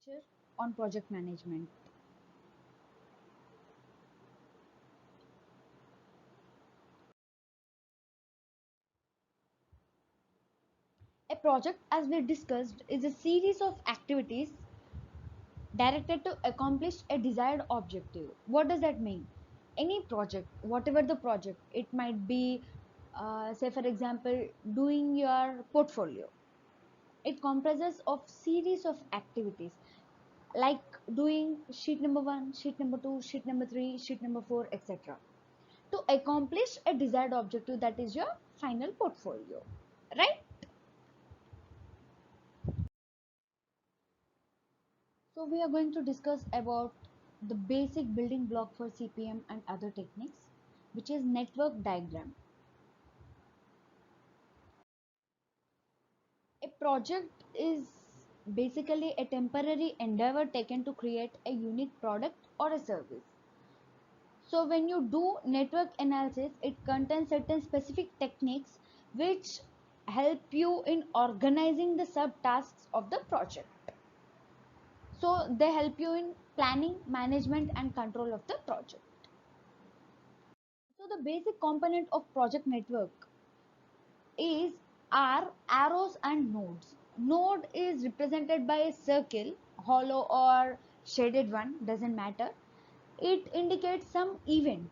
lecture on project management. A project, as we discussed, is a series of activities directed to accomplish a desired objective. What does that mean? Any project, whatever the project, it might be, say for example, doing your portfolio. It comprises of series of activities like doing sheet number 1, sheet number 2, sheet number 3, sheet number 4, etc. to accomplish a desired objective, that is your final portfolio, right? So we are going to discuss about the basic building block for CPM and other techniques, which is network diagram. A project is basically a temporary endeavor taken to create a unique product or a service. So when you do network analysis, it contains certain specific techniques which help you in organizing the subtasks of the project. So they help you in planning, management and control of the project. So the basic component of project network is are arrows and nodes. Node is represented by a circle, hollow or shaded one, doesn't matter. It indicates some event,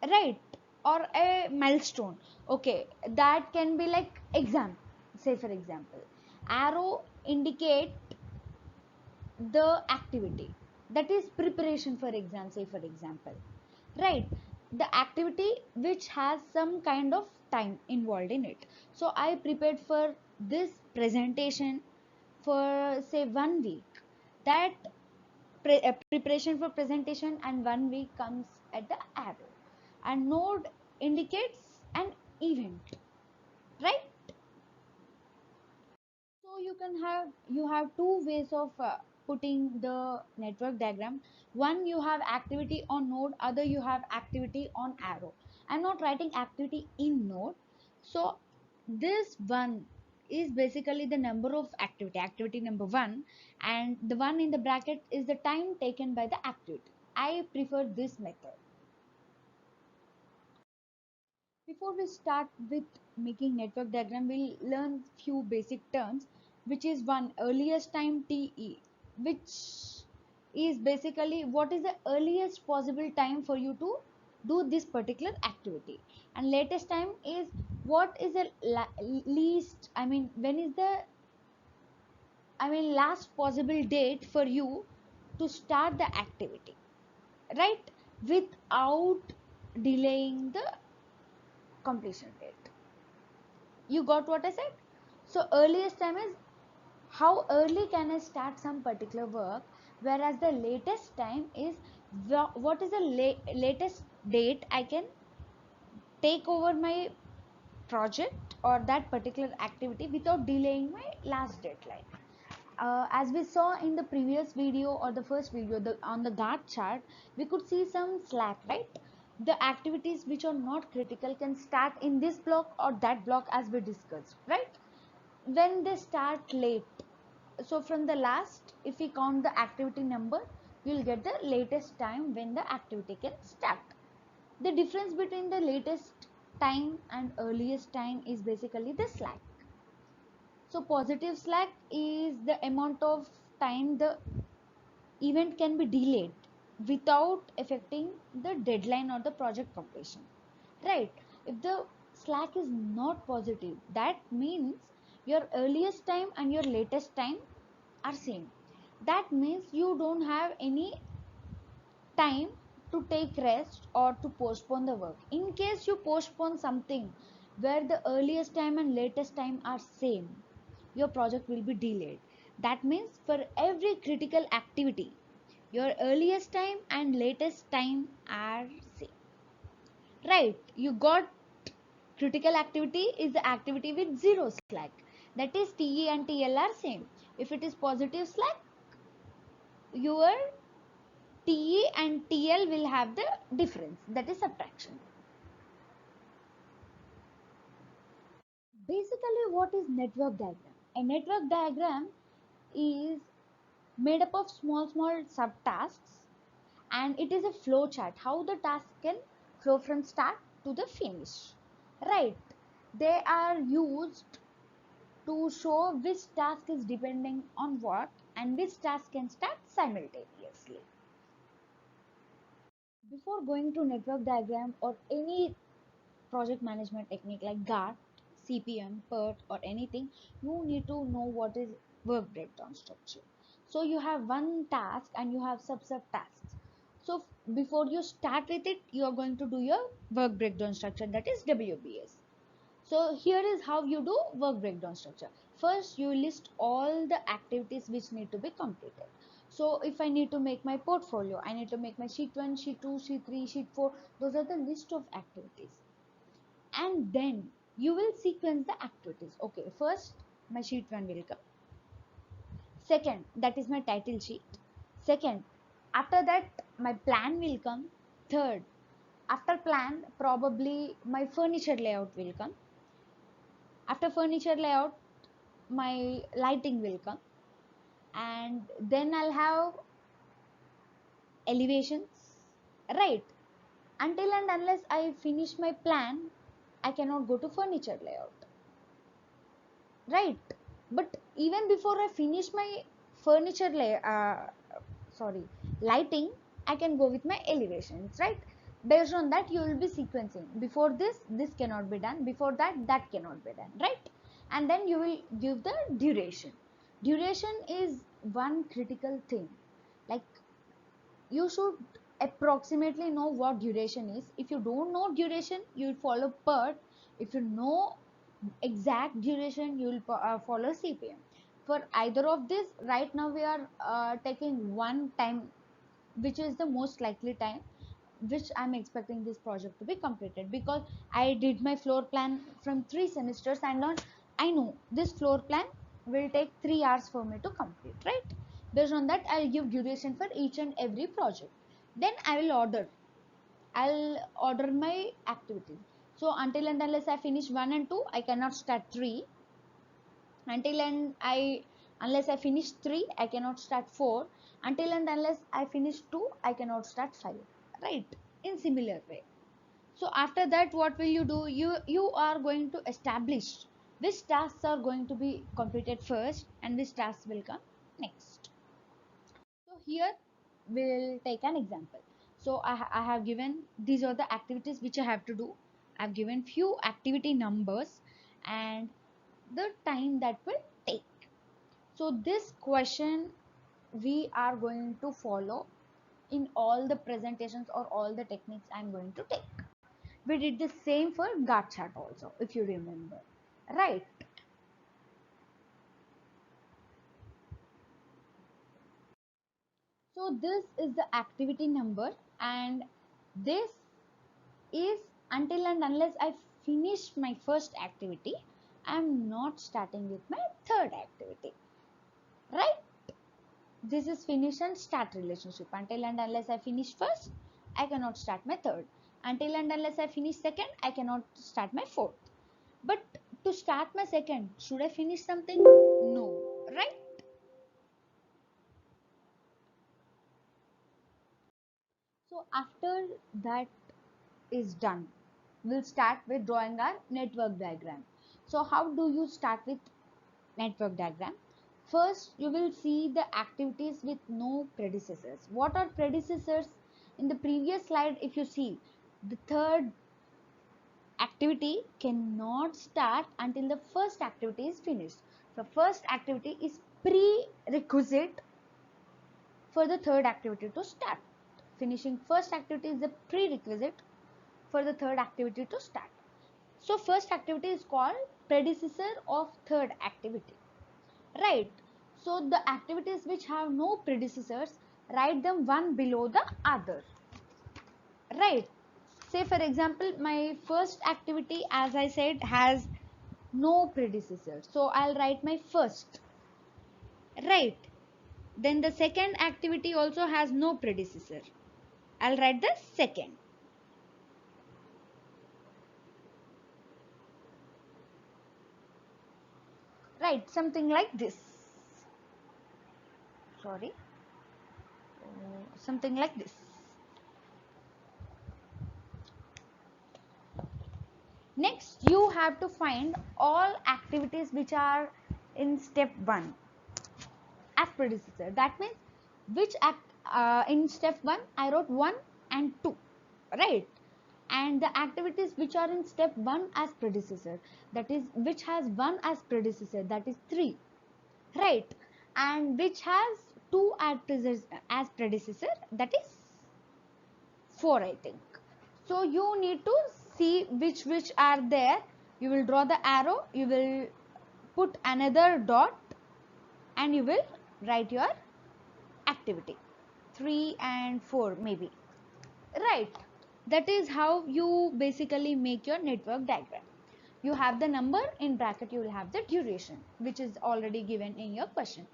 right? Or a milestone. Okay, that can be like exam. Say for example, arrow indicate the activity, that is preparation for exam, say for example, right? The activity which has some kind of time involved in it. So I prepared for this presentation for say 1 week. That preparation for presentation and 1 week comes at the arrow, and node indicates an event, right? So you have two ways of putting the network diagram. One, you have activity on node, other you have activity on arrow. I'm not writing activity in node. So this one is basically the number of activity number 1, and the one in the bracket is the time taken by the activity. I prefer this method. Before we start with making network diagram, we'll learn few basic terms, which is one, earliest time TE, which is basically what is the earliest possible time for you to do this particular activity, and latest time is what is the least, when is the last possible date for you to start the activity, right? Without delaying the completion date. You got what I said? So earliest time is how early can I start some particular work, whereas the latest time is what is the latest date I can take over my project or that particular activity without delaying my last deadline. As we saw in the previous video or the first video, on the Gantt chart, we could see some slack, right? The activities which are not critical can start in this block or that block, as we discussed, right? When they start late, so from the last, if we count the activity number, you'll get the latest time when the activity can start. The difference between the latest time and earliest time is basically the slack. So positive slack is the amount of time the event can be delayed without affecting the deadline or the project completion, right? If the slack is not positive, that means your earliest time and your latest time are same. That means you don't have any time to take rest or to postpone the work. In case you postpone something where the earliest time and latest time are same, your project will be delayed. That means for every critical activity, your earliest time and latest time are same, right? You got critical activity is the activity with zero slack, that is TE and TL are same. If it is positive slack, your TE and TL will have the difference, that is subtraction. Basically, what is network diagram? A network diagram is made up of small subtasks, and it is a flow chart how the task can flow from start to the finish, right? They are used to show which task is depending on what and which task can start simultaneously. Before going to network diagram or any project management technique like GART, CPM, PERT or anything, you need to know what is work breakdown structure. So you have one task and you have sub tasks. So before you start with it, you are going to do your work breakdown structure, that is WBS. So here is how you do work breakdown structure. First, you list all the activities which need to be completed. So if I need to make my portfolio, I need to make my sheet 1, sheet 2, sheet 3, sheet 4. Those are the list of activities. And then you will sequence the activities. Okay, first my sheet 1 will come. Second, that is my title sheet. Second, after that my plan will come. Third, after plan, probably my furniture layout will come. After furniture layout, my lighting will come, and then I'll have elevations, right? Until and unless I finish my plan, I cannot go to furniture layout, right? But even before I finish my furniture sorry lighting, I can go with my elevations, right? Based on that, you will be sequencing. Before this cannot be done, before that cannot be done, right? And then you will give the duration. Duration is one critical thing. Like, you should approximately know what duration is. If you don't know duration, you will follow PERT. If you know exact duration, you will follow CPM. For either of this, right now we are taking one time, which is the most likely time which I'm expecting this project to be completed, because I did my floor plan from 3 semesters, and on I know this floor plan will take 3 hours for me to complete, right? Based on that, I'll give duration for each and every project. Then I'll order my activities. So until and unless I finish 1 and 2, I cannot start 3. Until and I Unless I finish 3, I cannot start 4. Until and unless I finish 2, I cannot start 5, right? In similar way. So after that, what will you do? You are going to establish which tasks are going to be completed first and which tasks will come next. So here we'll take an example. So I have given, these are the activities which I have to do. I've given few activity numbers and the time that will take. So this question we are going to follow in all the presentations or all the techniques I'm going to take. We did the same for GART chart also, if you remember, right? So this is the activity number, and this is until and unless I finish my first activity, I'm not starting with my third activity, right? This is finish and start relationship. Until and unless I finish first, I cannot start my third. Until and unless I finish second, I cannot start my fourth. But to start my second, should I finish something? No, right? So after that is done, we'll start with drawing our network diagram. So how do you start with network diagram? First, you will see the activities with no predecessors. What are predecessors? In the previous slide, if you see, the third activity cannot start until the first activity is finished. So first activity is prerequisite for the third activity to start. Finishing first activity is the prerequisite for the third activity to start. So first activity is called predecessor of third activity, right? So the activities which have no predecessors, write them one below the other, right? Say for example, my first activity, as I said, has no predecessor, so I'll write my first, right? Then the second activity also has no predecessor, I'll write the second, right? Something like this. sorry, something like this. Next, you have to find all activities which are in step 1 as predecessor. That means which in step 1 I wrote 1 and 2, right? And the activities which are in step 1 as predecessor, that is which has 1 as predecessor, that is 3, right? And which has 2 as predecessor, that is 4, I think. So you need to see which are there. You will draw the arrow, you will put another dot, and you will write your activity 3 and 4 maybe, right? That is how you basically make your network diagram. You have the number, in bracket you will have the duration, which is already given in your question.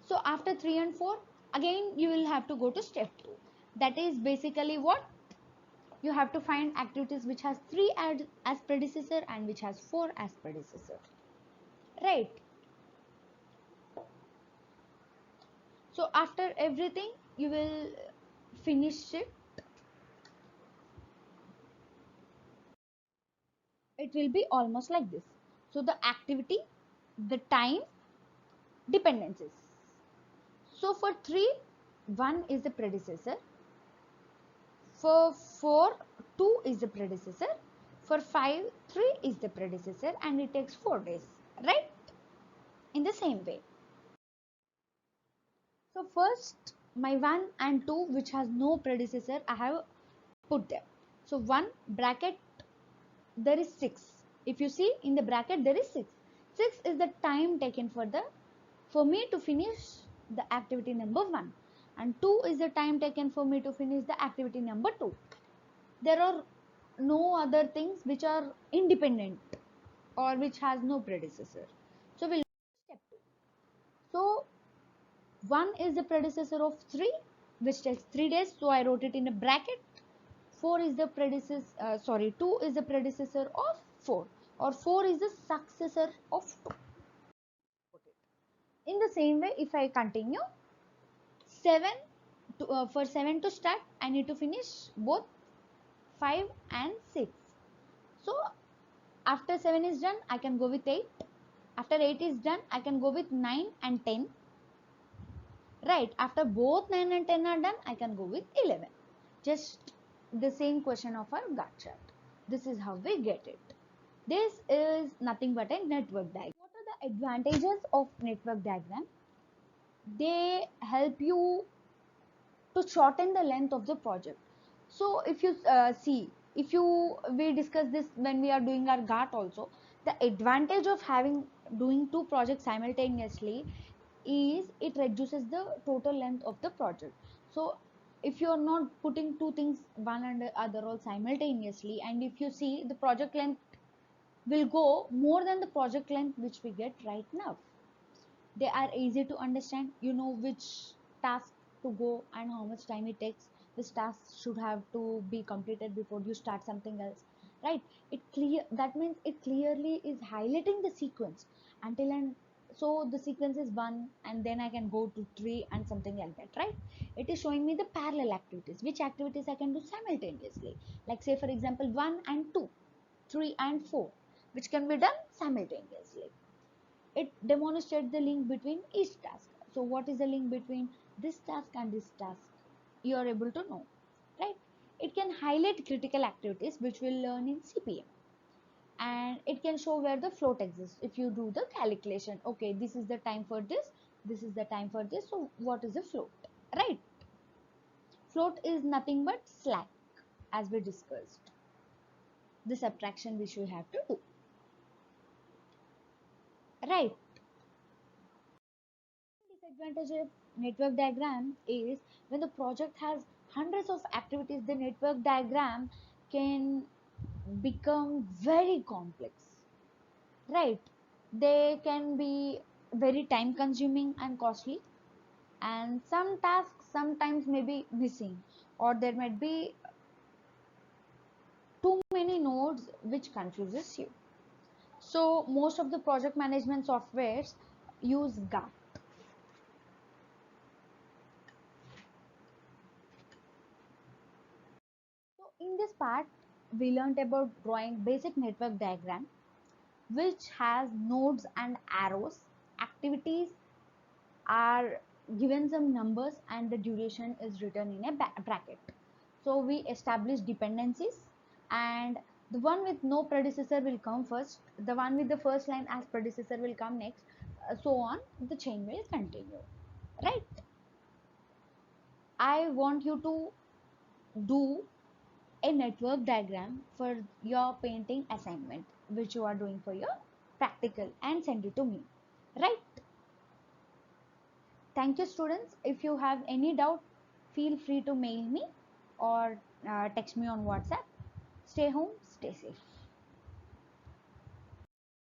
So after 3 and 4, again you will have to go to step 2. That is basically what you have to find activities which has 3 as predecessor and which has 4 as predecessor, right? So after everything you will finish it. It will be almost like this. So the activity, the time, dependencies. So for 3, 1 is the predecessor. For 4, 2 is the predecessor. For 5, 3 is the predecessor, and it takes 4 days, right? In the same way. So first, my 1 and 2 which has no predecessor, I have put them. So 1 bracket, there is 6. If you see in the bracket there is 6. 6 is the time taken for me to finish the activity number 1, and 2 is the time taken for me to finish the activity number 2. There are no other things which are independent or which has no predecessor. So we'll step 2. So 1 is the predecessor of 3, which takes 3 days, so I wrote it in a bracket. 4 is the predecessor, 2 is the predecessor of 4, or 4 is the successor of 2. In the same way, if I continue, 7 for 7 to start, I need to finish both 5 and 6. So after 7 is done, I can go with 8. After 8 is done, I can go with 9 and 10. Right, after both 9 and 10 are done, I can go with 11. Just the same question of our Gantt chart. This is how we get it. This is nothing but a network diagram. What are the advantages of network diagram? They help you to shorten the length of the project. So if you we discuss this when we are doing our GAT also, the advantage of doing 2 projects simultaneously is it reduces the total length of the project. So if you are not putting 2 things one and the other all simultaneously, and if you see, the project length will go more than the project length which we get right now. They are easy to understand. You know which task to go and how much time it takes. This task should have to be completed before you start something else, right? That means it clearly is highlighting the sequence until and so the sequence is 1 and then I can go to 3 and something like that, right? It is showing me the parallel activities, which activities I can do simultaneously, like say for example 1 and 2, 3 and 4, which can be done simultaneously. It demonstrates the link between each task. So what is the link between this task and this task? You are able to know, right? It can highlight critical activities which we'll learn in CPM, and it can show where the float exists. If you do the calculation, okay, this is the time for this is the time for this, so what is the float, right? Float is nothing but slack, as we discussed, the subtraction which we have to do, right? Disadvantage of network diagram is when the project has hundreds of activities, the network diagram can become very complex, right? They can be very time consuming and costly, and some tasks sometimes may be missing, or there might be too many nodes which confuses you. So most of the project management softwares use GART. In this part, we learned about drawing basic network diagram, which has nodes and arrows. Activities are given some numbers and the duration is written in a bracket. So we establish dependencies, and the one with no predecessor will come first, the one with the first line as predecessor will come next, so on the chain will continue, right? I want you to do a network diagram for your painting assignment which you are doing for your practical and send it to me, right? Thank you, students. If you have any doubt, feel free to mail me or text me on WhatsApp. Stay home, stay safe.